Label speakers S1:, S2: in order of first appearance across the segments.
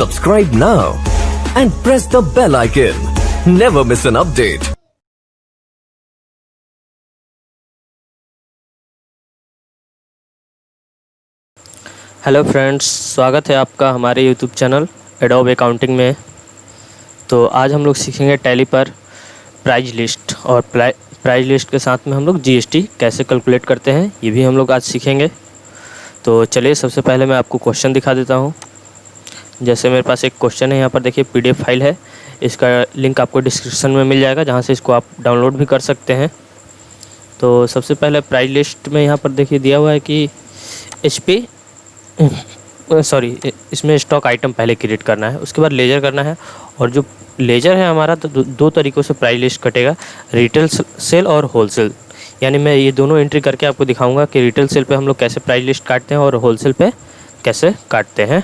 S1: Subscribe now and press the bell icon. Never miss an update.
S2: Hello friends, स्वागत है आपका हमारे YouTube channel adobe accounting में। तो आज हम लोग सीखेंगे टैली पर प्राइस लिस्ट और प्राइस लिस्ट के साथ में हम लोग जीएसटी कैसे कैलकुलेट करते हैं, ये भी हम लोग आज सीखेंगे। तो चलिए, सबसे पहले मैं आपको क्वेश्चन दिखा देता हूँ। जैसे मेरे पास एक क्वेश्चन है, यहाँ पर देखिए पीडीएफ फाइल है, इसका लिंक आपको डिस्क्रिप्शन में मिल जाएगा, जहाँ से इसको आप डाउनलोड भी कर सकते हैं। तो सबसे पहले प्राइस लिस्ट में यहाँ पर देखिए दिया हुआ है कि इसमें स्टॉक आइटम पहले क्रिएट करना है, उसके बाद लेजर करना है। और जो लेजर है हमारा, तो दो तरीक़ों से प्राइस लिस्ट कटेगा, रिटेल सेल और होलसेल। यानी मैं ये दोनों एंट्री करके आपको दिखाऊंगा कि रिटेल सेल पे हम लोग कैसे प्राइस लिस्ट काटते हैं और होलसेल पे कैसे काटते हैं।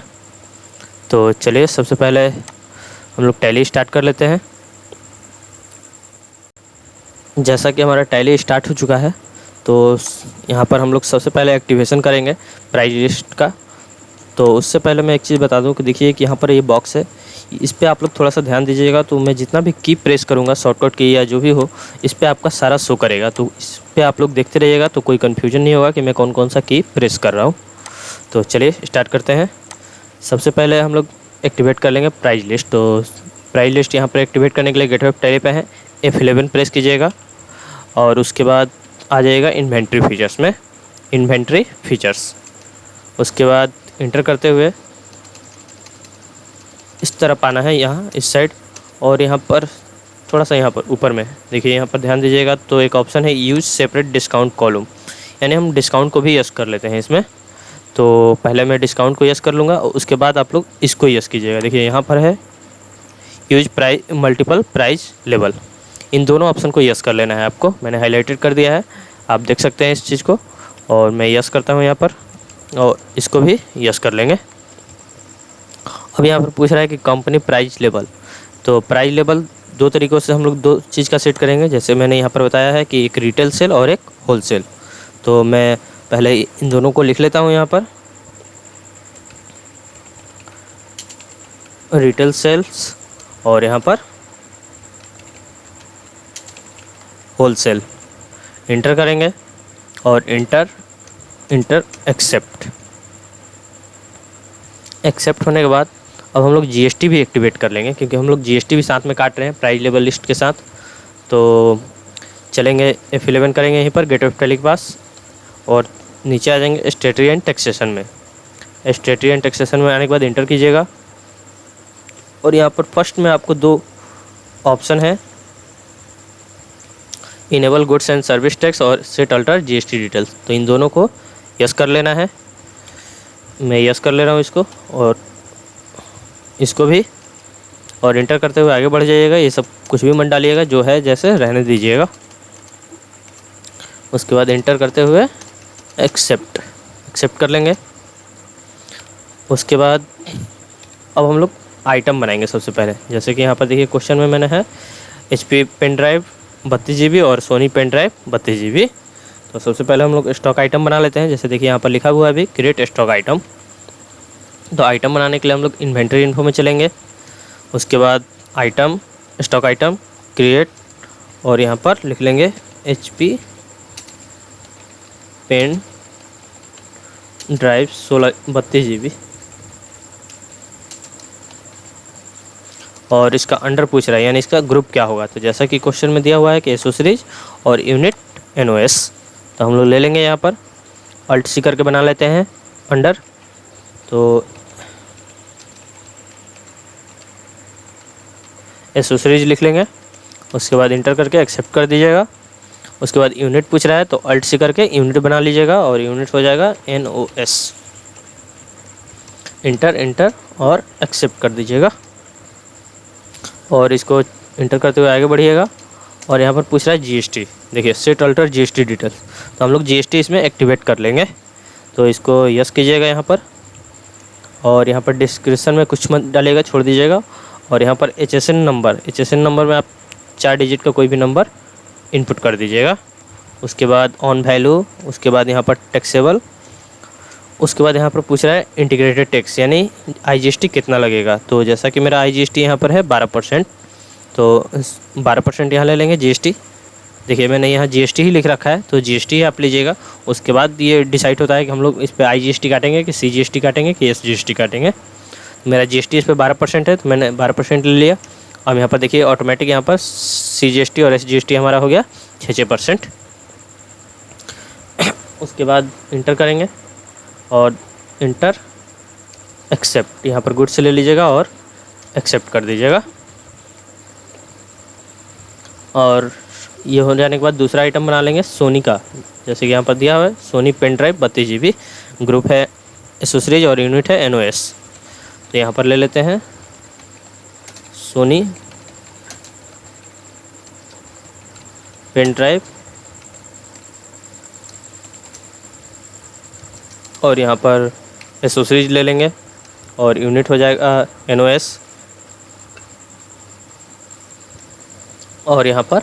S2: तो चलिए, सबसे पहले हम लोग टैली स्टार्ट कर लेते हैं। जैसा कि हमारा टैली स्टार्ट हो चुका है, तो यहाँ पर हम लोग सबसे पहले एक्टिवेशन करेंगे प्राइस लिस्ट का। तो उससे पहले मैं एक चीज़ बता दूं कि देखिए कि यहाँ पर ये बॉक्स है, इस पर आप लोग थोड़ा सा ध्यान दीजिएगा। तो मैं जितना भी की प्रेस करूँगा, शॉर्टकट की या जो भी हो, इस पर आपका सारा शो करेगा। तो इस पर आप लोग देखते रहिएगा, तो कोई कन्फ्यूजन नहीं होगा कि मैं कौन कौन सा की प्रेस कर रहा हूँ। तो चलिए स्टार्ट करते हैं। सबसे पहले हम लोग एक्टिवेट कर लेंगे प्राइस लिस्ट। तो प्राइस लिस्ट यहाँ पर एक्टिवेट करने के लिए गेटवे टैली पे है, F11 प्रेस कीजिएगा और उसके बाद आ जाएगा इन्वेंट्री फीचर्स में, इन्वेंट्री फीचर्स। उसके बाद इंटर करते हुए इस तरफ आना है, यहाँ इस साइड, और यहाँ पर थोड़ा सा यहाँ पर ऊपर में देखिए, यहाँ पर ध्यान दीजिएगा। तो एक ऑप्शन है यूज सेपरेट डिस्काउंट कॉलम, यानी हम डिस्काउंट को भी यस कर लेते हैं इसमें। तो पहले मैं डिस्काउंट को यस कर लूँगा, उसके बाद आप लोग इसको यस कीजिएगा। देखिए यहाँ पर है use price multiple price level, इन दोनों ऑप्शन को यस कर लेना है आपको। मैंने हाईलाइटेड कर दिया है, आप देख सकते हैं इस चीज़ को। और मैं यस करता हूँ यहाँ पर, और इसको भी यस कर लेंगे। अब यहाँ पर पूछ रहा है कि कंपनी प्राइस लेवल। तो प्राइस लेवल दो तरीक़ों से हम लोग दो चीज़ का सेट करेंगे, जैसे मैंने यहाँ पर बताया है कि एक रिटेल सेल और एक होलसेल। तो मैं पहले इन दोनों को लिख लेता हूँ यहाँ पर, रिटेल सेल्स और यहाँ पर होलसेल। इंटर करेंगे और इंटर एक्सेप्ट होने के बाद अब हम लोग जीएसटी भी एक्टिवेट कर लेंगे, क्योंकि हम लोग जीएसटी भी साथ में काट रहे हैं प्राइस लेवल लिस्ट के साथ। तो चलेंगे, F11 करेंगे यहीं पर गेटवे टैली के पास, और नीचे आ जाएंगे स्टेटरी एंड टैक्सेशन में। स्टेटरी एंड टैक्सेशन में आने के बाद इंटर कीजिएगा, और यहाँ पर फर्स्ट में आपको दो ऑप्शन है, enable goods and service tax और सेट अल्टर जीएसटी डिटेल्स। तो इन दोनों को यस कर लेना है। मैं यस कर ले रहा हूँ इसको और इसको भी, और इंटर करते हुए आगे बढ़ जाइएगा। ये सब कुछ भी मत डालिएगा, जो है जैसे रहने दीजिएगा। उसके बाद इंटर करते हुए एक्सेप्ट कर लेंगे। उसके बाद अब हम लोग आइटम बनाएंगे सबसे पहले। जैसे कि यहाँ पर देखिए क्वेश्चन में मैंने है HP पेन ड्राइव 32 GB और सोनी पेन ड्राइव 32 GB। तो सबसे पहले हम लोग स्टॉक आइटम बना लेते हैं। जैसे देखिए यहाँ पर लिखा हुआ है अभी क्रिएट स्टॉक आइटम। तो आइटम बनाने के लिए हम लोग इन्वेंट्री इन्फो में चलेंगे। उसके बाद आइटम, स्टॉक आइटम, क्रिएट, और यहाँ पर लिख लेंगे HP पेन ड्राइव 32 GB। और इसका अंडर पूछ रहा है, यानी इसका ग्रुप क्या होगा। तो जैसा कि क्वेश्चन में दिया हुआ है कि एसोसीरीज और यूनिट NOS, तो हम लोग ले लेंगे यहाँ पर अल्ट सी करके बना लेते हैं अंडर। तो एसोसीरीज लिख लेंगे, उसके बाद इंटर करके एक्सेप्ट कर दीजिएगा। उसके बाद यूनिट पूछ रहा है, तो अल्ट सी करके यूनिट बना लीजिएगा, और यूनिट हो जाएगा NOS। इंटर और एक्सेप्ट कर दीजिएगा, और इसको इंटर करते हुए आगे बढ़िएगा। और यहाँ पर पूछ रहा है जीएसटी, देखिए सेट अल्टर जीएसटी डिटेल्स। तो हम लोग जीएसटी इसमें एक्टिवेट कर लेंगे। तो इसको यस कीजिएगा यहाँ पर, और यहाँ पर डिस्क्रिप्शन में कुछ मत डालिएगा, छोड़ दीजिएगा। और यहाँ पर HSN नंबर में आप 4 डिजिट का कोई भी नंबर इनपुट कर दीजिएगा। उसके बाद ऑन वैल्यू, उसके बाद यहाँ पर टैक्सेबल, उसके बाद यहाँ पर पूछ रहा है इंटीग्रेटेड टैक्स यानी IGST कितना लगेगा। तो जैसा कि मेरा IGST यहाँ पर है 12%, तो 12% यहाँ ले लेंगे GST। देखिए मैंने यहाँ GST ही लिख रखा है, तो GST ही आप लीजिएगा। उसके बाद ये डिसाइड होता है कि हम लोग इस पर IGST काटेंगे कि CGST काटेंगे कि SGST काटेंगे। मेरा GST इस पर 12% है, तो मैंने 12% ले लिया। अब यहाँ पर देखिए ऑटोमेटिक यहाँ पर CGST और SGST हमारा हो गया 6%। उसके बाद इंटर करेंगे और इंटर एक्सेप्ट, यहाँ पर गुड्स ले लीजिएगा और एक्सेप्ट कर दीजिएगा। और ये हो जाने के बाद दूसरा आइटम बना लेंगे सोनी का, जैसे कि यहाँ पर दिया हुआ है Sony pen drive 32 GB, group है एसोसरीज और यूनिट है NOS। तो यहाँ पर ले लेते हैं सोनी पेन ड्राइव और यहाँ पर एसोसरीज ले लेंगे और यूनिट हो जाएगा NOS। और यहाँ पर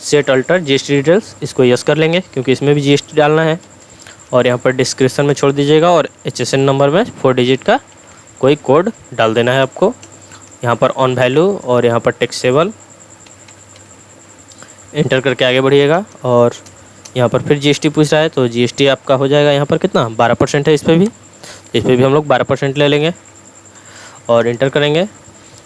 S2: सेट अल्टर GST डिटेल्स, इसको यस कर लेंगे क्योंकि इसमें भी GST डालना है। और यहाँ पर डिस्क्रिप्शन में छोड़ दीजिएगा और HSN नंबर में 4 डिजिट का कोई कोड डाल देना है आपको। यहाँ पर ऑन वैल्यू और यहाँ पर टैक्सेबल इंटर करके आगे बढ़िएगा। और यहाँ पर फिर GST पूछ रहा है, तो GST आपका हो जाएगा यहाँ पर कितना 12% है, इस पर भी हम लोग 12% ले लेंगे और इंटर करेंगे।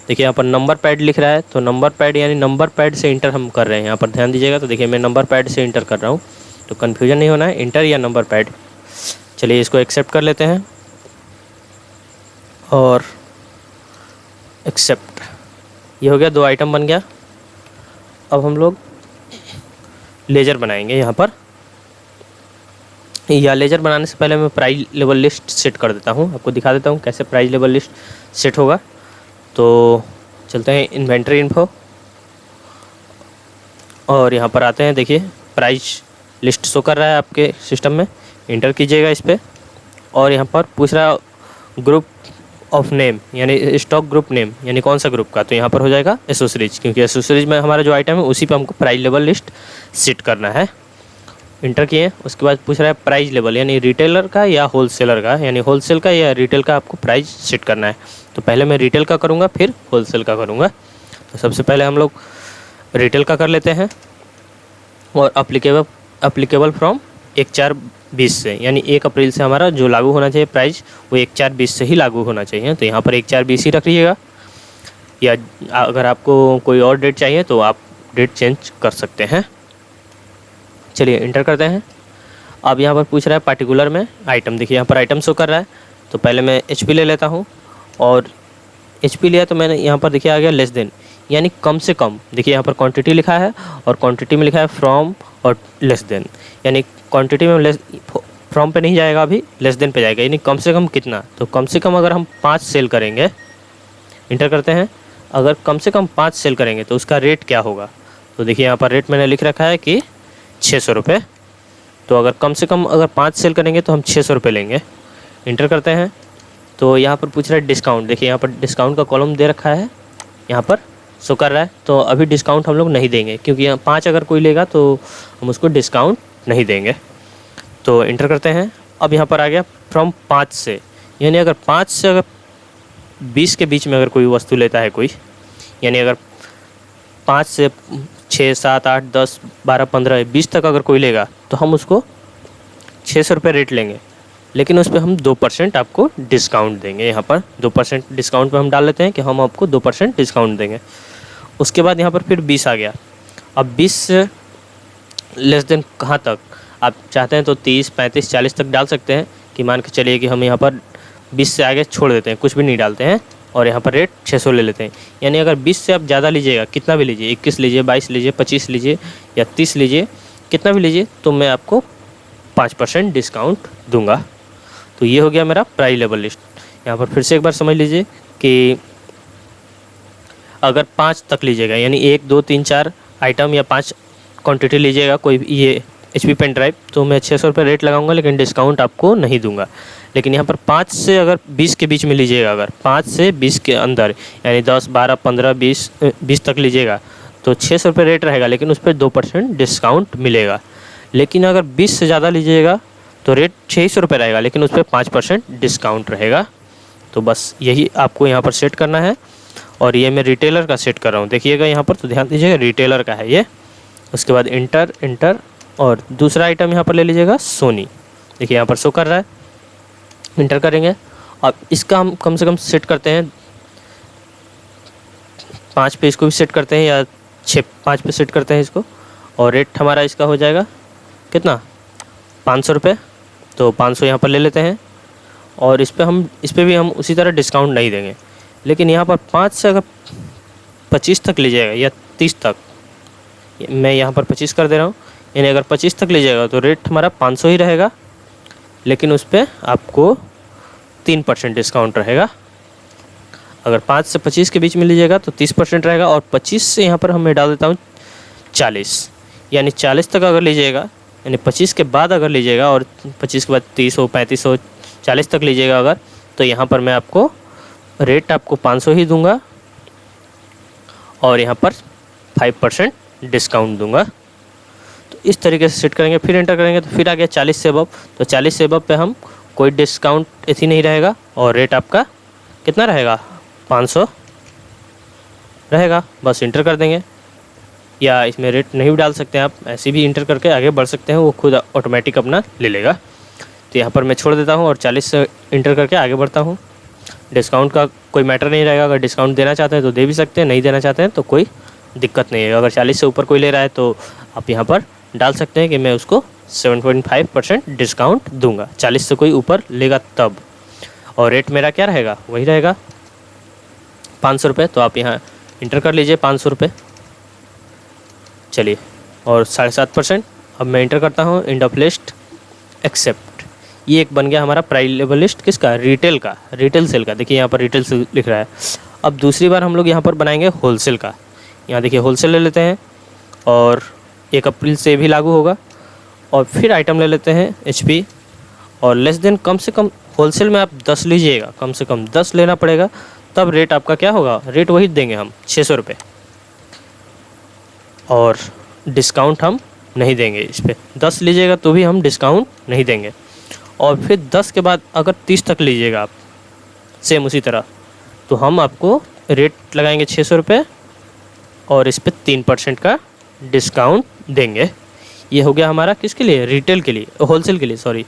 S2: देखिए यहाँ पर नंबर पैड लिख रहा है, तो नंबर पैड यानी नंबर पैड से इंटर हम कर रहे हैं, यहाँ पर ध्यान दीजिएगा। तो देखिए मैं नंबर पैड से इंटर कर रहा हूँ, तो कन्फ्यूजन नहीं होना है, इंटर या नंबर पैड। चलिए इसको एक्सेप्ट कर लेते हैं और एक्सेप्ट, ये हो गया, 2 आइटम बन गया। अब हम लोग लेजर बनाएंगे यहाँ पर, या लेजर बनाने से पहले मैं प्राइस लेवल लिस्ट सेट कर देता हूँ, आपको दिखा देता हूँ कैसे प्राइस लेवल लिस्ट सेट होगा। तो चलते हैं इन्वेंट्री इन्फो और यहाँ पर आते हैं। देखिए प्राइस लिस्ट शो कर रहा है आपके सिस्टम में, इंटर कीजिएगा इस पर। और यहाँ पर पूछ रहा है ग्रुप ऑफ नेम यानी स्टॉक ग्रुप नेम यानी कौन सा ग्रुप का, तो यहाँ पर हो जाएगा एसोसरीज, क्योंकि एसोसरीज में हमारा जो आइटम है उसी पे हमको प्राइस लेवल लिस्ट सेट करना है। इंटर किए, उसके बाद पूछ रहा है प्राइस लेवल यानी रिटेलर का या होलसेलर का, यानी होलसेल का या रिटेल का आपको प्राइस सेट करना है। तो पहले मैं रिटेल का करूँगा फिर होलसेल का करूँगा। तो सबसे पहले हम लोग रिटेल का कर लेते हैं और अप्लीकेबल फ्रॉम 1/4/20 से, यानी 1 अप्रैल से हमारा जो लागू होना चाहिए प्राइस वो 1/4/20 से ही लागू होना चाहिए। तो यहाँ पर 1/4/20 ही रख लीजिएगा, या अगर आपको कोई और डेट चाहिए तो आप डेट चेंज कर सकते हैं। चलिए इंटर करते हैं। अब यहाँ पर पूछ रहा है पार्टिकुलर में आइटम, देखिए यहाँ पर आइटम शो कर रहा है। तो पहले मैं HP ले लेता हूँ और HP लिया तो मैंने यहाँ पर देखिए आ गया लेस देन यानी कम से कम। देखिए यहाँ पर क्वांटिटी लिखा है और क्वांटिटी में लिखा है फ्रॉम और लेस देन, यानी क्वांटिटी में लेस फ्रॉम पे नहीं जाएगा, अभी लेस देन पे जाएगा, यानी कम से कम कितना। तो कम से कम अगर हम 5 सेल करेंगे, इंटर करते हैं, अगर कम से कम 5 सेल करेंगे तो उसका रेट क्या होगा। तो देखिए यहाँ पर रेट मैंने लिख रखा है कि 600 रुपये। तो अगर कम से कम अगर 5 सेल करेंगे तो हम 600 रुपये लेंगे। इंटर करते हैं। तो यहाँ पर पूछ रहा है डिस्काउंट, देखिए यहाँ पर डिस्काउंट का कॉलम दे रखा है, यहाँ पर शो कर रहा है। तो अभी डिस्काउंट हम लोग नहीं देंगे क्योंकि यहाँ 5 अगर कोई लेगा तो हम उसको डिस्काउंट नहीं देंगे। तो इंटर करते हैं। अब यहाँ पर आ गया फ्रॉम 5 से, यानी अगर 5 से अगर 20 के बीच में अगर कोई वस्तु लेता है कोई, यानी अगर 5 से 6, 7, 8, 10, 12, 15, 20 तक अगर कोई लेगा तो हम उसको 600 रुपये रेट लेंगे, लेकिन उस पर हम 2% आपको डिस्काउंट देंगे। यहाँ पर 2% डिस्काउंट पे हम डाल लेते हैं कि हम आपको 2% डिस्काउंट देंगे। उसके बाद यहाँ पर फिर 20 आ गया। अब 20 से लेस देन कहाँ तक आप चाहते हैं तो 30, 35, 40 तक डाल सकते हैं, कि मान के चलिए कि हम यहाँ पर 20 से आगे छोड़ देते हैं, कुछ भी नहीं डालते हैं और यहाँ पर रेट 600 ले लेते हैं। यानी अगर 20 से आप ज़्यादा लीजिएगा, कितना भी लीजिए, 21 लीजिए, 22 लीजिए, 25 लीजिए या 30 लीजिए, कितना भी लीजिए, तो मैं आपको 5% डिस्काउंट दूंगा। तो ये हो गया मेरा प्राइस लेवल लिस्ट। यहाँ पर फिर से एक बार समझ लीजिए कि अगर 5 तक लीजिएगा, यानी 1, 2, 3, 4 आइटम या 5 क्वांटिटी लीजिएगा कोई ये HP पेन ड्राइव, तो मैं 600 रुपये रेट लगाऊंगा, लेकिन डिस्काउंट आपको नहीं दूंगा। लेकिन यहाँ पर 5 से अगर 20 के बीच में लीजिएगा, अगर 5 से 20 के अंदर यानी 10, 12, 15, 20 तक लीजिएगा तो 600 रुपये रेट रहेगा, लेकिन उस पर 2% डिस्काउंट मिलेगा। लेकिन अगर 20 से ज़्यादा लीजिएगा तो रेट 600 रुपये रहेगा, लेकिन उस पर 5% डिस्काउंट रहेगा। तो बस यही आपको यहाँ पर सेट करना है। और ये मैं रिटेलर का सेट कर रहा हूँ, देखिएगा यहाँ पर, तो ध्यान दीजिएगा रिटेलर का है ये। उसके बाद इंटर और दूसरा आइटम यहाँ पर ले लीजिएगा सोनी, देखिए यहाँ पर शो कर रहा है, इंटर करेंगे। अब इसका हम कम से कम सेट करते हैं 5 पे, इसको भी सेट करते हैं, या 5 पे सेट करते हैं इसको। और रेट हमारा इसका हो जाएगा कितना, 500 रुपये। तो 500 यहाँ पर ले लेते हैं। और इस पर भी हम उसी तरह डिस्काउंट नहीं देंगे, लेकिन यहाँ पर 5 से अगर 25 तक लीजिएगा या 30 तक, मैं यहाँ पर 25 कर दे रहा हूँ, यानी अगर 25 तक लीजिएगा तो रेट हमारा 500 ही रहेगा, लेकिन उस पर आपको 3% डिस्काउंट रहेगा। अगर 5 से 25 के बीच में लीजिएगा तो 30% रहेगा। और 25 से यहाँ पर मैं डाल देता हूँ 40, यानी 40 तक अगर लीजिएगा, यानी 25 के बाद अगर लीजिएगा और 25 के बाद 30 हो, 35 हो, 40 तक लीजिएगा अगर, तो यहाँ पर मैं आपको रेट आपको 500 ही दूंगा और यहाँ पर 5% डिस्काउंट दूंगा। तो इस तरीके से सेट करेंगे, फिर एंटर करेंगे तो फिर आ गया 40 से अबव। तो 40 से अबव पे हम कोई डिस्काउंट ऐसी नहीं रहेगा और रेट आपका कितना रहेगा, 500 रहेगा। बस इंटर कर देंगे, या इसमें रेट नहीं भी डाल सकते हैं आप, ऐसे भी इंटर करके आगे बढ़ सकते हैं, वो खुद ऑटोमेटिक अपना ले लेगा। तो यहाँ पर मैं छोड़ देता हूँ और 40 से इंटर करके आगे बढ़ता हूँ। डिस्काउंट का कोई मैटर नहीं रहेगा, अगर डिस्काउंट देना चाहते हैं तो दे भी सकते हैं, नहीं देना चाहते हैं तो कोई दिक्कत नहीं है। अगर 40 से ऊपर कोई ले रहा है तो आप यहाँ पर डाल सकते हैं कि मैं उसको 7.5% डिस्काउंट दूंगा, 40 से कोई ऊपर लेगा तब। और रेट मेरा क्या रहेगा, वही रहेगा 500 रुपये। तो आप यहाँ इंटर कर लीजिए 500 रुपये, चलिए। और 7.5%। अब मैं इंटर करता हूँ एंड ऑफ लिस्ट एक्सेप्ट। ये एक बन गया हमारा प्राइस लेवल लिस्ट, किसका, रिटेल का, रिटेल सेल का। देखिए यहाँ पर रिटेल सेल लिख रहा है। अब दूसरी बार हम लोग यहाँ पर बनाएंगे होलसेल का। यहाँ देखिए होलसेल ले लेते हैं और 1 अप्रैल से भी लागू होगा। और फिर आइटम ले लेते हैं HP और लेस देन, कम से कम होलसेल में आप 10 लीजिएगा, कम से कम 10 लेना पड़ेगा, तब रेट आपका क्या होगा, रेट वही देंगे हम 600 रुपये। और डिस्काउंट हम नहीं देंगे इस पर, 10 लीजिएगा तो भी हम डिस्काउंट नहीं देंगे। और फिर 10 के बाद अगर 30 तक लीजिएगा आप सेम उसी तरह, तो हम आपको रेट लगाएंगे 600 रुपये और इस पर 3% का डिस्काउंट देंगे। ये हो गया हमारा किसके लिए, रिटेल के लिए, होलसेल के लिए, सॉरी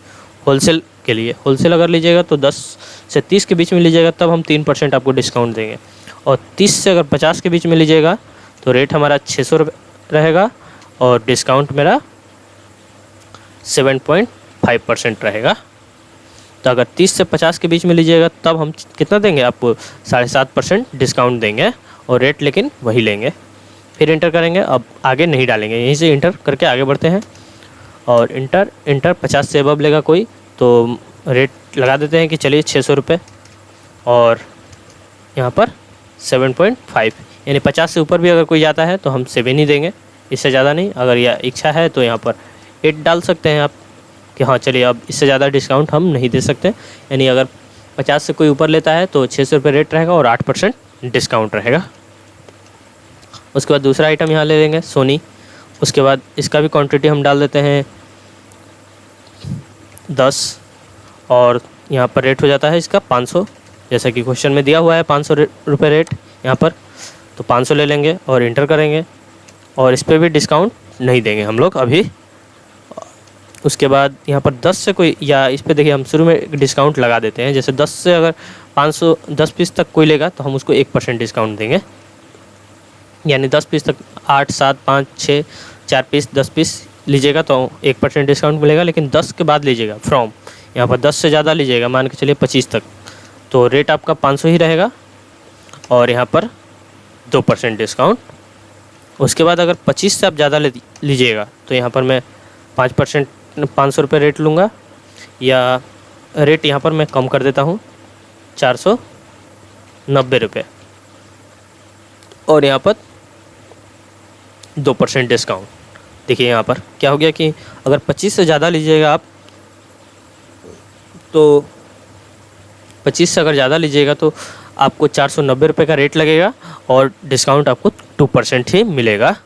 S2: होलसेल के लिए। होलसेल अगर लीजिएगा तो 10 से 30 के बीच में लीजिएगा तब हम 3% आपको डिस्काउंट देंगे। और 30 से अगर 50 के बीच में लीजिएगा तो रेट हमारा 600 रुपये रहेगा और डिस्काउंट मेरा 7.5% रहेगा। तो अगर 30 से 50 के बीच में लीजिएगा तब हम कितना देंगे, आपको 7.5% डिस्काउंट देंगे और रेट लेकिन वही लेंगे। फिर इंटर करेंगे, अब आगे नहीं डालेंगे, यहीं से इंटर करके आगे बढ़ते हैं। और इंटर 50 से अबव लेगा कोई तो रेट लगा देते हैं कि चलिए 600 रुपये और यहाँ पर 7.5, यानी 50 से ऊपर भी अगर कोई जाता है तो हम 7 ही देंगे, इससे ज़्यादा नहीं। अगर यह इच्छा है तो यहाँ पर 8 डाल सकते हैं आप कि हाँ चलिए अब इससे ज़्यादा डिस्काउंट हम नहीं दे सकते। यानी अगर 50 से कोई ऊपर लेता है तो 600 रुपये रेट रहेगा और 8% डिस्काउंट रहेगा। उसके बाद दूसरा आइटम यहाँ ले लेंगे सोनी। उसके बाद इसका भी क्वांटिटी हम डाल देते हैं 10 और यहाँ पर रेट हो जाता है इसका 500, जैसा कि क्वेश्चन में दिया हुआ है 500 रुपये रेट यहाँ पर। तो 500 ले लेंगे और इंटर करेंगे और इस पर भी डिस्काउंट नहीं देंगे हम लोग अभी। उसके बाद यहाँ पर 10 से कोई, या इस पर देखिए हम शुरू में डिस्काउंट लगा देते हैं, जैसे 10 से अगर 510 पीस तक कोई लेगा तो हम उसको 1% डिस्काउंट देंगे। यानी 10 पीस तक 8, 7, 5, 6, 4 पीस 10 पीस लीजिएगा तो 1% डिस्काउंट मिलेगा। लेकिन 10 के बाद लीजिएगा फ्रॉम, यहाँ पर 10 से ज़्यादा लीजिएगा, मान के चलिए 25 तक, तो रेट आपका 500 ही रहेगा और यहाँ पर 2% डिस्काउंट। उसके बाद अगर 25 से आप ज़्यादा लीजिएगा तो यहाँ पर मैं 5% 500 रुपये रेट लूँगा, या रेट यहाँ पर मैं कम कर देता हूँ 490 रुपये और यहाँ पर 2% डिस्काउंट। देखिए यहाँ पर क्या हो गया कि अगर 25 से ज़्यादा लीजिएगा आप तो 25 से अगर ज़्यादा लीजिएगा तो आपको 490 रुपये का रेट लगेगा और डिस्काउंट आपको 2% ही मिलेगा।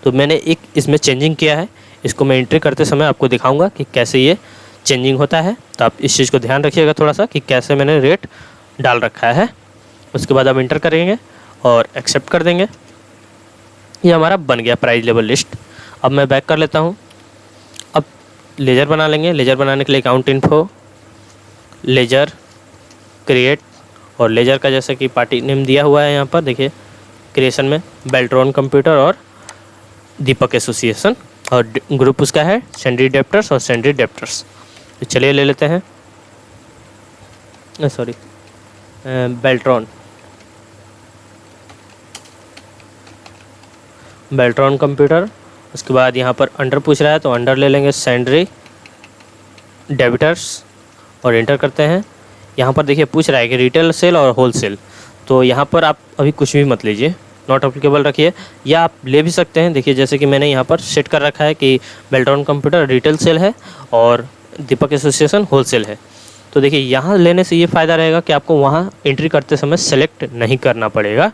S2: तो मैंने एक इसमें चेंजिंग किया है, इसको मैं एंट्री करते समय आपको दिखाऊंगा कि कैसे ये चेंजिंग होता है। तो आप इस चीज़ को ध्यान रखिएगा थोड़ा सा कि कैसे मैंने रेट डाल रखा है। उसके बाद आप इंटर करेंगे और एक्सेप्ट कर देंगे। ये हमारा बन गया प्राइस लेवल लिस्ट। अब मैं बैक कर लेता हूँ। अब लेजर बना लेंगे। लेजर बनाने के लिए अकाउंट इन्फो, लेजर, क्रिएट, और लेजर का जैसे कि पार्टी नेम दिया हुआ है यहाँ पर देखिए क्रिएशन में, बेल्ट्रॉन कंप्यूटर और दीपक एसोसिएशन, और ग्रुप उसका है सैंडी डेप्टर्स और सैंडी डेप्टर्स। तो चलिए ले लेते हैं, सॉरी बेल्ट्रॉन कंप्यूटर। उसके बाद यहाँ पर अंडर पूछ रहा है तो अंडर ले लेंगे सैंडी डेबिटर्स और इंटर करते हैं। यहाँ पर देखिए पूछ रहा है कि रिटेल सेल और होल सेल, तो यहाँ पर आप अभी कुछ भी मत लीजिए, नॉट अप्लीकेबल रखिए, या आप ले भी सकते हैं। देखिए जैसे कि मैंने यहाँ पर सेट कर रखा है कि बेल्ट्रॉन कंप्यूटर रिटेल सेल है और दीपक एसोसिएशन होल सेल है। तो देखिए यहाँ लेने से ये फ़ायदा रहेगा कि आपको वहाँ एंट्री करते समय सेलेक्ट नहीं करना पड़ेगा।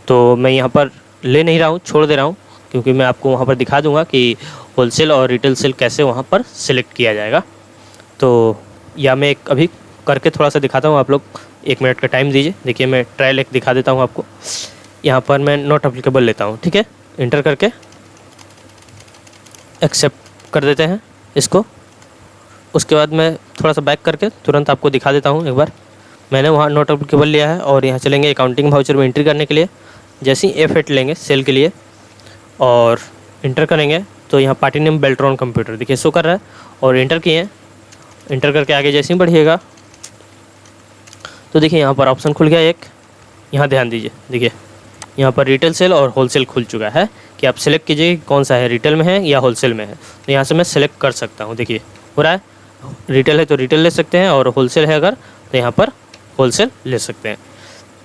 S2: तो मैं यहाँ पर ले नहीं रहा हूँ, छोड़ दे रहा हूँ, क्योंकि मैं आपको वहाँ पर दिखा दूँगा कि होल सेल और रिटेल सेल कैसे वहाँ पर सिलेक्ट किया जाएगा। तो या मैं एक अभी करके थोड़ा सा दिखाता हूँ, आप लोग 1 मिनट का टाइम दीजिए। देखिए मैं ट्रायल एक दिखा देता हूँ आपको। यहाँ पर मैं नॉट अप्लीकेबल लेता हूँ, ठीक है, इंटर करके एक्सेप्ट कर देते हैं इसको। उसके बाद मैं थोड़ा सा बैक करके तुरंत आपको दिखा देता हूँ एक बार। मैंने वहाँ नॉट अप्लीकेबल लिया है और यहाँ चलेंगे अकाउंटिंग वाउचर में एंट्री करने के लिए। जैसे ही F8 लेंगे सेल के लिए और इंटर करेंगे तो यहाँ पार्टी नेम बेल्ट्रॉन कंप्यूटर देखिए शो कर रहा है, और इंटर किए। इंटर करके आगे जैसे ही बढ़िएगा तो देखिए यहाँ पर ऑप्शन खुल गया एक। यहाँ ध्यान दीजिए, देखिए यहाँ पर रिटेल सेल और होलसेल खुल चुका है कि आप सेलेक्ट कीजिए कौन सा है, रिटेल में है या होलसेल में है। तो यहाँ से मैं सेलेक्ट कर सकता हूँ, देखिए हो रहा है। रिटेल है तो रिटेल ले सकते हैं, और होलसेल है अगर तो यहाँ पर होलसेल ले सकते हैं।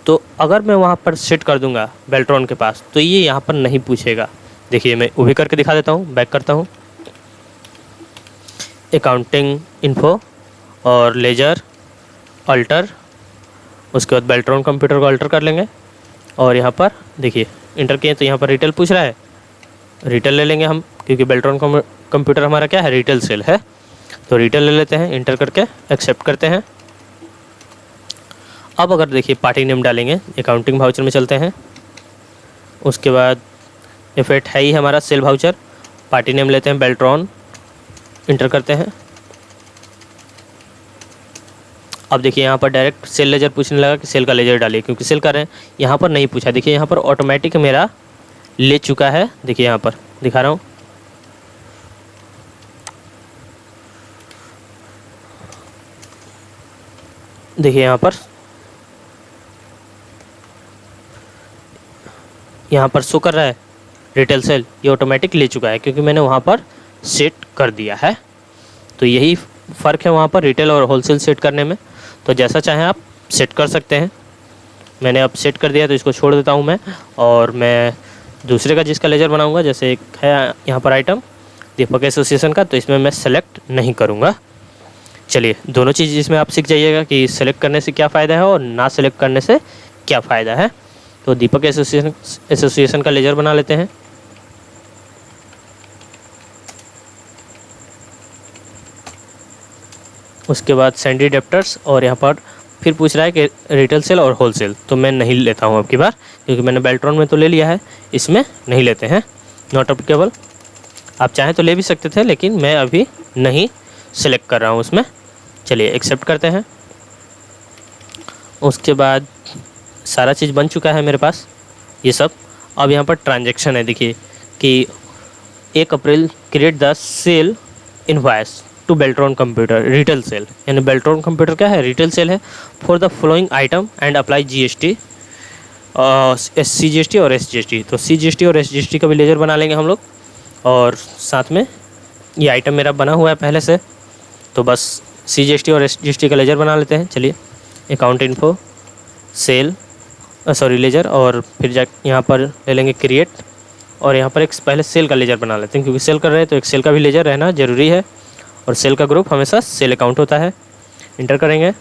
S2: तो अगर मैं वहाँ पर सेट कर दूँगा बेल्ट्रॉन के पास तो ये यहाँ पर नहीं पूछेगा। देखिए मैं वो भी करके दिखा देता हूँ, बैक करता हूँ, अकाउंटिंग इन्फो और लेजर, अल्टर, उसके बाद बेल्ट्रॉन कंप्यूटर को अल्टर कर लेंगे। और यहाँ पर देखिए इंटर किए तो यहाँ पर रिटेल पूछ रहा है, रिटेल ले लेंगे हम, क्योंकि बेल्ट्रॉन कंप्यूटर हमारा क्या है, रिटेल सेल है। तो रिटेल ले लेते हैं, इंटर करके एक्सेप्ट करते हैं। अब अगर देखिए पार्टी नेम डालेंगे, अकाउंटिंग वाउचर में चलते हैं। उसके बाद F8 है ही हमारा सेल वाउचर, पार्टी नेम लेते हैं बेल्ट्रॉन, इंटर करते हैं। अब देखिए यहाँ पर डायरेक्ट सेल लेजर पूछने लगा कि सेल का लेजर डालिए, क्योंकि सेल कर रहे हैं। यहाँ पर नहीं पूछा, देखिए यहाँ पर ऑटोमेटिक मेरा ले चुका है। देखिए यहाँ पर दिखा रहा हूँ, देखिए यहाँ पर शो कर रहा है रिटेल सेल, ये ऑटोमेटिक ले चुका है क्योंकि मैंने वहाँ पर सेट कर दिया है। तो यही फ़र्क है वहाँ पर रिटेल और होलसेल सेट करने में। तो जैसा चाहें आप सेट कर सकते हैं। मैंने अब सेट कर दिया तो इसको छोड़ देता हूँ मैं, और मैं दूसरे का जिसका लेजर बनाऊँगा, जैसे एक है यहाँ पर आइटम दीपक एसोसिएशन का, तो इसमें मैं सेलेक्ट नहीं करूँगा। चलिए दोनों चीज़ इसमें आप सीख जाइएगा कि सेलेक्ट करने से क्या फ़ायदा है और ना सेलेक्ट करने से क्या फ़ायदा है। तो दीपक एसोसिएशन का लेजर बना लेते हैं। उसके बाद सैंडी डेप्टर्स, और यहाँ पर फिर पूछ रहा है कि रिटेल सेल और होलसेल, तो मैं नहीं लेता हूँ अब की बार, क्योंकि मैंने बेल्ट्रॉन में तो ले लिया है, इसमें नहीं लेते हैं, नॉट अप्लीकेबल। आप चाहें तो ले भी सकते थे, लेकिन मैं अभी नहीं सेलेक्ट कर रहा हूँ उसमें। चलिए एक्सेप्ट करते हैं। उसके बाद सारा चीज़ बन चुका है मेरे पास ये सब। अब यहाँ पर ट्रांजैक्शन है, देखिए कि 1 April create the sale invoice to Beltron computer retail sale, यानी बेल्ट्रॉन कंप्यूटर क्या है, रिटेल सेल है, for the following item and apply GST, CGST और SGST। तो CGST और SGST का भी लेजर बना लेंगे हम लोग, और साथ में ये आइटम मेरा बना हुआ है पहले से, तो बस CGST और SGST का लेजर बना लेते हैं। चलिए अकाउंट इन्फो, सेल, लेजर, और फिर यहाँ पर ले लेंगे क्रिएट, और यहाँ पर एक पहले सेल का लेजर बना लेते हैं, क्योंकि सेल कर रहे हैं तो एक सेल का भी लेजर रहना ज़रूरी है, और सेल का ग्रुप हमेशा सेल अकाउंट होता है। इंटर करेंगे,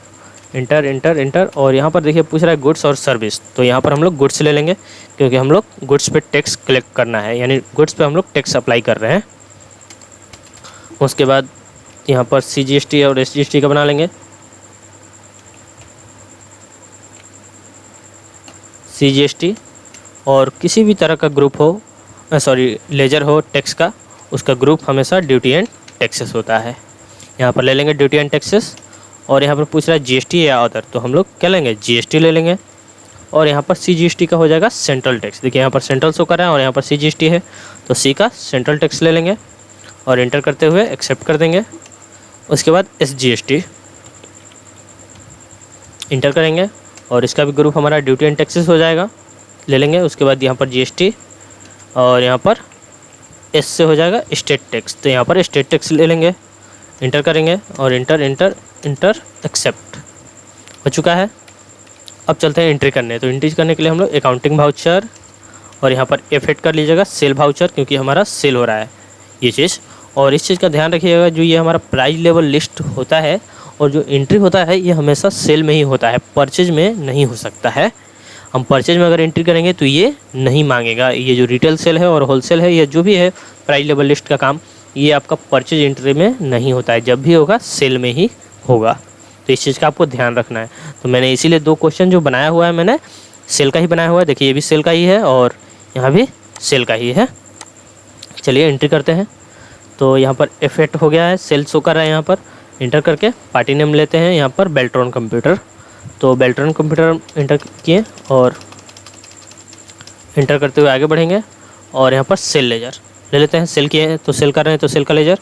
S2: इंटर इंटर इंटर, और यहाँ पर देखिए पूछ रहा है गुड्स और सर्विस, तो यहाँ पर हम लोग गुड्स ले लेंगे, क्योंकि हम लोग गुड्स पे टैक्स कलेक्ट करना है, यानी गुड्स पे हम लोग टैक्स अप्लाई कर रहे हैं। उसके बाद यहाँ पर CGST और SGST का बना लेंगे। CGST और किसी भी तरह का ग्रुप हो, लेजर हो टैक्स का, उसका ग्रुप हमेशा ड्यूटी एंड टैक्सेस होता है। यहाँ पर ले लेंगे ड्यूटी एंड टैक्सेस, और यहाँ पर पूछ रहा है GST या अदर, तो हम लोग क्या लेंगे, GST ले लेंगे। और यहाँ पर CGST का हो जाएगा सेंट्रल टैक्स। देखिए यहाँ पर सेंट्रल शो कर रहा है और यहाँ पर CGST है, तो C का सेंट्रल टैक्स ले लेंगे और इंटर करते हुए एक्सेप्ट कर देंगे। उसके बाद SGST इंटर करेंगे और इसका भी ग्रुप हमारा ड्यूटी एंड टैक्सेस हो जाएगा, ले लेंगे। उसके बाद यहाँ पर GST और यहाँ पर S से हो जाएगा स्टेट टैक्स, तो यहाँ पर स्टेट टैक्स ले लेंगे, इंटर करेंगे और इंटर इंटर इंटर एक्सेप्ट हो चुका है। अब चलते हैं एंट्री करने। तो एंट्री करने के लिए हम लोग अकाउंटिंग वाउचर और यहाँ पर F8 कर लीजिएगा, सेल वाउचर, क्योंकि हमारा सेल हो रहा है ये चीज़। और इस चीज़ का ध्यान रखिएगा, जो ये हमारा प्राइस लेवल लिस्ट होता है और जो एंट्री होता है ये हमेशा सेल में ही होता है, परचेज में नहीं हो सकता है। हम परचेज में अगर एंट्री करेंगे तो ये नहीं मांगेगा। ये जो रिटेल सेल है और होलसेल है, ये जो भी है प्राइस लेवल लिस्ट का काम, ये आपका परचेज एंट्री में नहीं होता है, जब भी होगा सेल में ही होगा। तो इस चीज़ का आपको ध्यान रखना है। तो मैंने इसीलिए 2 क्वेश्चन जो बनाया हुआ है, मैंने सेल का ही बनाया हुआ है। देखिए ये भी सेल का ही है और यहाँ भी सेल का ही है। चलिए एंट्री करते हैं। तो यहाँ पर F8 हो गया है, सेल शो कर रहा है। यहाँ पर इंटर करके पार्टी नेम लेते हैं, यहाँ पर बेल्ट्रॉन कंप्यूटर। तो बेल्ट्रॉन कंप्यूटर इंटर किए और इंटर करते हुए आगे बढ़ेंगे और यहाँ पर सेल लेजर ले लेते हैं। सेल किए हैं तो सेल कर रहे हैं तो सेल का लेजर।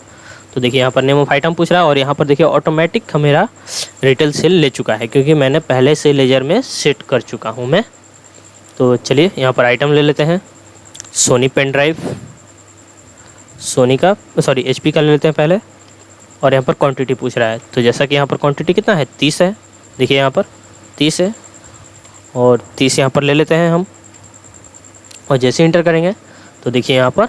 S2: तो देखिए यहाँ पर नेम ऑफ आइटम पूछ रहा है और यहाँ पर देखिए ऑटोमेटिक मेरा रिटेल सेल ले चुका है, क्योंकि मैंने पहले से लेजर में सेट कर चुका हूँ मैं। तो चलिए यहाँ पर आइटम ले लेते हैं, सोनी पेन ड्राइव, HP का ले लेते हैं पहले। और यहाँ पर क्वांटिटी पूछ रहा है, तो जैसा कि यहाँ पर क्वांटिटी कितना है, 30 है। देखिए यहाँ पर 30 है और 30 यहाँ पर ले लेते हैं हम। और जैसे इंटर करेंगे तो देखिए यहाँ पर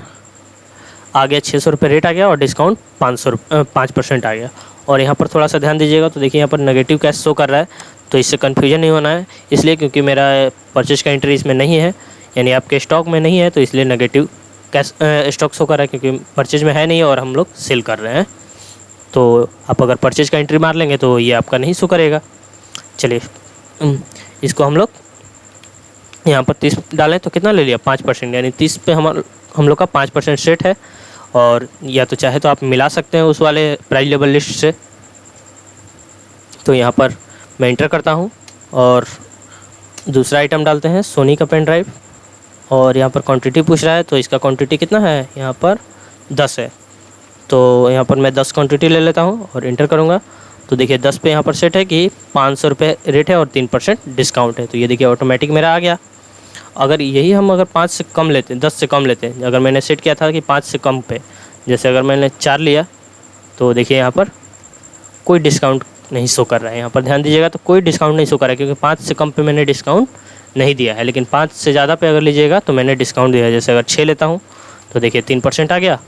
S2: आ गया 600 रुपये रेट आ गया और डिस्काउंट 5% आ गया। और यहाँ पर थोड़ा सा ध्यान दीजिएगा, तो देखिए यहाँ पर नेगेटिव कैश शो कर रहा है, तो इससे कन्फ्यूजन नहीं होना है, इसलिए क्योंकि मेरा परचेज का एंट्री इसमें नहीं है, यानी आपके स्टॉक में नहीं है, तो इसलिए नेगेटिव कैश स्टॉक शो कर रहा है, क्योंकि परचेज में है नहीं और हम लोग सेल कर रहे हैं। तो आप अगर परचेज का एंट्री मार लेंगे तो ये आपका नहीं शो करेगा। चलिए इसको हम लोग यहाँ पर 30 डालें तो कितना ले लिया, 5%, यानी 30 पे हम लोग का 5% सेट है। और या तो चाहे तो आप मिला सकते हैं उस वाले प्राइस लेवल लिस्ट से। तो यहाँ पर मैं इंटर करता हूँ और दूसरा आइटम डालते हैं, सोनी का पेन ड्राइव। और यहाँ पर क्वांटिटी पूछ रहा है, तो इसका क्वांटिटी कितना है, यहाँ पर 10 है। तो यहाँ पर मैं 10 क्वांटिटी ले लेता हूँ और इंटर करूँगा। तो देखिए 10 पे यहाँ पर सेट है कि 500 रुपये रेट है और 3% डिस्काउंट है। तो ये देखिए ऑटोमेटिक मेरा आ गया। अगर यही हम अगर 5 से कम लेते, 10 से कम लेते, अगर मैंने सेट किया था कि 5 से कम पे, जैसे अगर मैंने 4 लिया, तो देखिए यहाँ पर कोई डिस्काउंट नहीं शो कर रहा है। यहाँ पर ध्यान दीजिएगा, तो कोई डिस्काउंट नहीं शो कर रहा है, क्योंकि 5 से कम पे मैंने डिस्काउंट नहीं दिया है। लेकिन 5 से ज़्यादा पे अगर लीजिएगा तो मैंने डिस्काउंट दिया है। जैसे अगर 6 लेता हूँ तो देखिए 3% आ गया।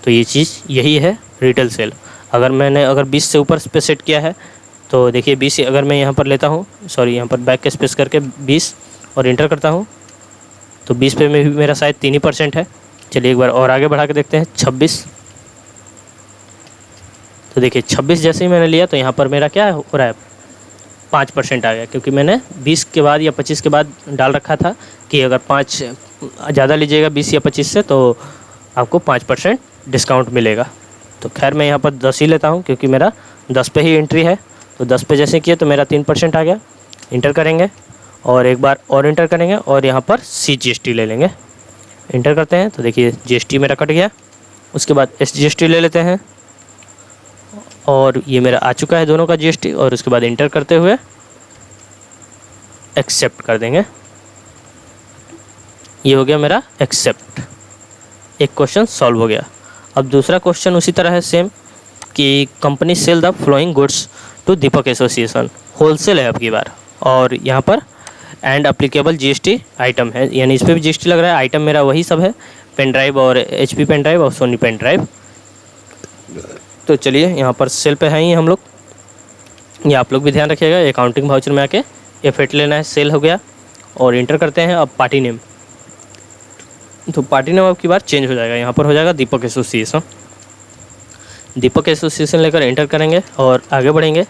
S2: तो ये चीज़ यही है रिटेल सेल। अगर 20 से ऊपर पे सेट किया है, तो देखिए 20 अगर मैं यहाँ पर लेता हूँ, यहाँ पर बैक के स्पेस करके 20 और इंटर करता हूँ, तो 20 पे में भी मेरा शायद 3% है। चलिए एक बार और आगे बढ़ा के देखते हैं, 26। तो देखिए 26 जैसे ही मैंने लिया तो यहाँ पर मेरा क्या हो रहा है, 5% आ गया, क्योंकि मैंने 20 के बाद या 25 के बाद डाल रखा था कि अगर 5 ज़्यादा लीजिएगा 20 या 25 से, तो आपको 5% डिस्काउंट मिलेगा। तो खैर मैं यहाँ पर 10 ही लेता हूँ, क्योंकि मेरा 10 पे ही एंट्री है। तो 10 पे जैसे किए तो मेरा 3% आ गया। इंटर करेंगे और एक बार और इंटर करेंगे और यहाँ पर CGST ले लेंगे। इंटर करते हैं तो देखिए GST मेरा कट गया। उसके बाद SGST ले लेते हैं और ये मेरा आ चुका है दोनों का GST। और उसके बाद इंटर करते हुए एक्सेप्ट कर देंगे। ये हो गया मेरा एक्सेप्ट। एक क्वेश्चन सॉल्व हो गया। अब दूसरा क्वेश्चन उसी तरह है सेम, कि company sell the flowing goods to Deepak association, wholesale है अब की बार। और यहाँ पर एंड अप्लीकेबल GST आइटम है, यानी इस पर भी GST लग रहा है। आइटम मेरा वही सब है, पेन ड्राइव और HP पेन ड्राइव और सोनी पेन ड्राइव। तो चलिए यहाँ पर सेल पे है ही हम लोग, ये आप लोग भी ध्यान रखिएगा। अकाउंटिंग वाउचर में आके F8 लेना है, सेल हो गया। और इंटर करते हैं अब पार्टी नेम। तो पार्टी नेम अब की बार चेंज हो जाएगा, यहाँ पर हो जाएगा दीपक एसोसिएशन। दीपक एसोसिएशन लेकर एंटर करेंगे और आगे बढ़ेंगे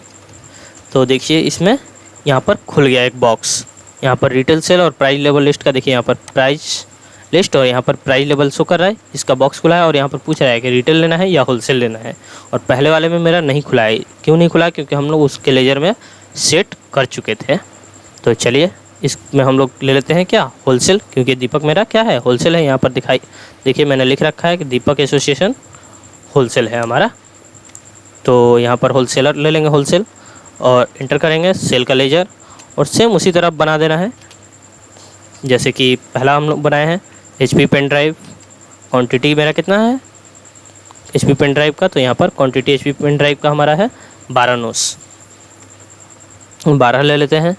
S2: तो देखिए इसमें यहाँ पर खुल गया एक बॉक्स। यहाँ पर रिटेल सेल और प्राइस लेवल लिस्ट का देखिए यहाँ पर प्राइस लिस्ट और यहाँ पर प्राइस लेवल शो कर रहा है, इसका बॉक्स खुला है और यहाँ पर पूछ रहा है कि रिटेल लेना है या होलसेल लेना है। और पहले वाले में मेरा नहीं खुला है, क्यों नहीं खुला? क्योंकि हम लोग उसके लेजर में सेट कर चुके थे। तो चलिए इसमें हम लोग ले लेते हैं क्या, होलसेल, क्योंकि दीपक मेरा क्या है, होलसेल है। यहाँ पर दिखाई देखिए मैंने लिख रखा है कि दीपक एसोसिएशन होलसेल है हमारा। तो यहाँ पर होलसेलर ले लेंगे होलसेल और इंटर करेंगे सेल का लेजर और सेम उसी तरह बना देना है जैसे कि पहला हम लोग बनाए हैं। HP पेन ड्राइव क्वांटिटी मेरा कितना है HP पेन ड्राइव का, तो यहाँ पर क्वांटिटी HP पेन ड्राइव का हमारा है 12 नोस, 12 ले लेते हैं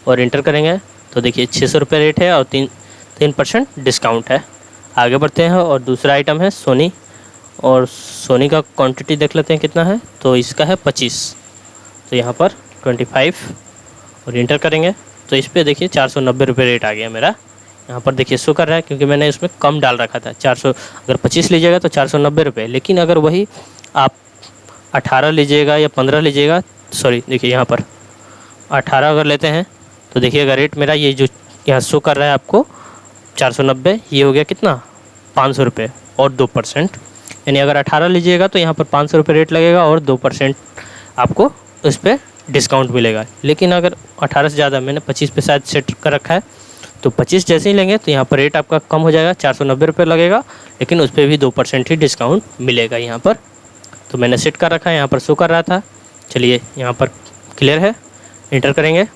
S2: और इंटर करेंगे तो देखिए 600 रुपये रेट है और 3% डिस्काउंट है। आगे बढ़ते हैं और दूसरा आइटम है सोनी, और सोनी का क्वांटिटी देख लेते हैं कितना है, तो इसका है 25, तो यहाँ पर 25 और इंटर करेंगे तो इस पर देखिए 490 रुपये रेट आ गया मेरा। यहाँ पर देखिए शो कर रहा है क्योंकि मैंने इसमें कम डाल रखा था 400, अगर 25 लीजिएगा तो 490 रुपये, लेकिन अगर वही आप 18 लीजिएगा या 15 लीजिएगा, सॉरी देखिए यहाँ पर 18 अगर लेते हैं तो देखिएगा रेट मेरा ये जो यहाँ शो कर रहा है आपको 490, ये हो गया कितना 500 रुपये और 2%, यानी अगर 18 लीजिएगा तो यहाँ पर 500 रुपये रेट लगेगा और 2% आपको उस पर डिस्काउंट मिलेगा। लेकिन अगर 18 से ज़्यादा, मैंने 25 पे शायद सेट कर रखा है, तो 25 जैसे ही लेंगे तो यहाँ पर रेट आपका कम हो जाएगा, 490 रुपये लगेगा, लेकिन उस पर भी 2% ही डिस्काउंट मिलेगा यहाँ पर। तो मैंने सेट कर रखा है, यहाँ पर शो कर रहा था। चलिए यहाँ पर क्लियर है, इंटर करेंगे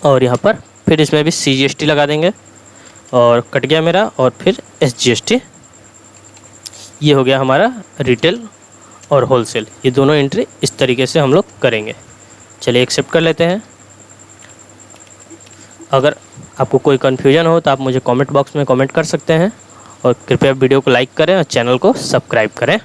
S2: और यहाँ पर फिर इसमें भी CGST लगा देंगे और कट गया मेरा, और फिर SGST। ये हो गया हमारा रिटेल और होलसेल, ये दोनों एंट्री इस तरीके से हम लोग करेंगे। चलिए एक्सेप्ट कर लेते हैं। अगर आपको कोई कन्फ्यूजन हो तो आप मुझे कमेंट बॉक्स में कमेंट कर सकते हैं और कृपया वीडियो को लाइक करें और चैनल को सब्सक्राइब करें।